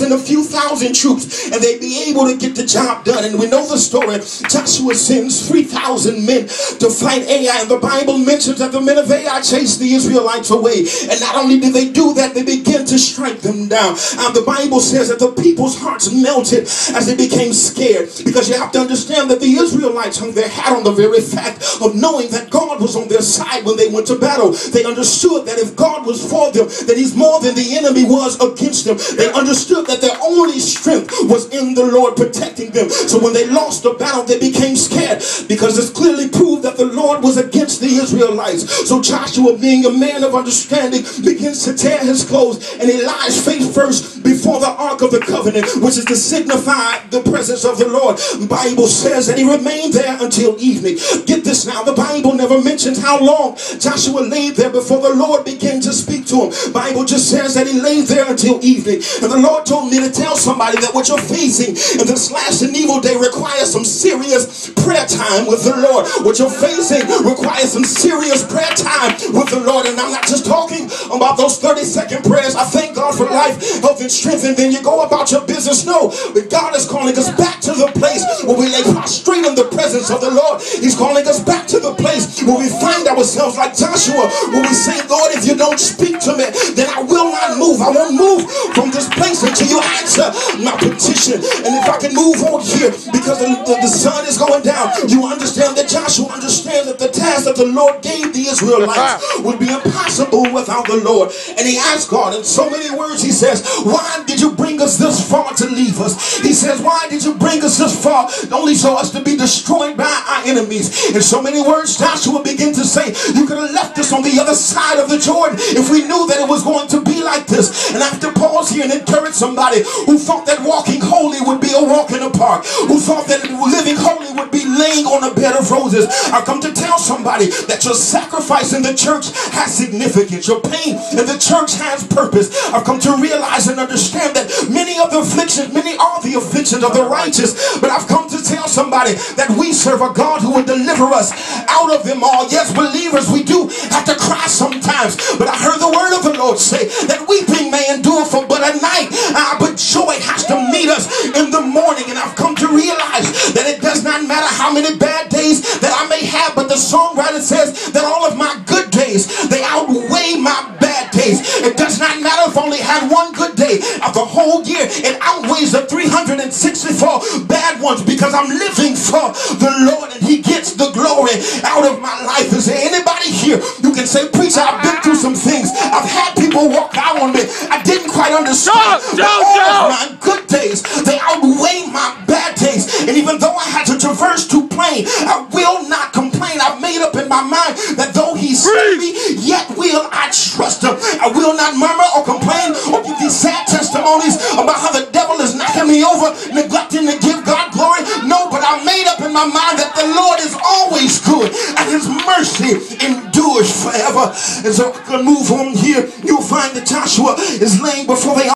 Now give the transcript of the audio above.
and a few thousand troops, and they'd be able to get the job done. And we know the story. Joshua sends 3,000 men to fight Ai, and the Bible mentions that the men of Ai chased the Israelites away. And not only did they do that, they began to strike them down. The Bible says that the people's hearts melted as they became scared, because you have to understand that the Israelites hung their hat on the very fact of knowing that God was on their side when they went to battle. They understood that if God was for them, that he's more than the enemy was against them. They understood that their only strength was in the Lord protecting them. So when they lost the battle, they became scared, because it's clearly proved that the Lord was against the Israelites. So Joshua, being a man of understanding, begins to tear his clothes, and he lies face first before the Ark of the Covenant, which is to signify the presence of the Lord. The Bible says that he remained there until evening. Get this now, the Bible never mentions how long Joshua laid there before the Lord began to speak to him. The Bible just says that he laid there until evening. And the Lord told me to tell somebody that what you're facing in this last and evil day requires some serious prayer time with the Lord. What you're facing requires some serious prayer time with the Lord. And I'm not just talking about those 30-second prayers. I thank God for life, health, and strength, and then you go about your business. No, but God is calling us back to the place where we lay prostrate in the presence of the Lord. He's calling us back to the place where we find ourselves like Joshua, where we say, Lord, if you don't speak to me, then I will not move. I won't move from this place until you answer my petition. And if I can move on here, because the sun is going down, you understand that Joshua understands that the task that the Lord gave the Israelites would be impossible without the Lord. And he asked God in so many words, he says, why did you bring us this far to leave us? He says, why did you bring us this far only so us to be destroyed by our enemies? In so many words, Joshua began to say, you could have left us on the other side of the Jordan if we knew that it was going to be like this. And I have to pause here and encourage somebody who thought that walking holy would be a walk in the park, who thought that living holy would be laying on a bed of roses. I've come to tell somebody that your sacrifice in the church has significance. Your pain in the church has purpose. I've come to realize and understand that many are the afflictions of the righteous, but I've come to tell somebody that we serve a God who will deliver us out of them all. Yes, believers, we do have to cry sometimes, but I heard the word of the Lord say that weeping may endure for but a night, but joy has to meet us in the morning. And I've come to realize that it does not matter how many bad days that I may have, but the songwriter says that all of my good days, they outweigh my bad days. It does not matter if I only had one good day of the whole year. It outweighs the 364 bad ones, because I'm living for the Lord and he gets the glory out of my life. Is there anybody here you can say, preacher, I've been through some things. I've had people walk out on me. I didn't quite understand. But all of my good days, they outweigh my bad days. And even though I had to traverse too plain, I will not complain. I've made up in my mind that though he saved me, yet will I trust him. I will not murmur or complain or give these sad testimonies about how the devil is knocking me over, neglecting to give God glory. No, but I made up in my mind that the Lord is always good and his mercy endures forever. And so I can move on here. You'll find that Joshua is laying before the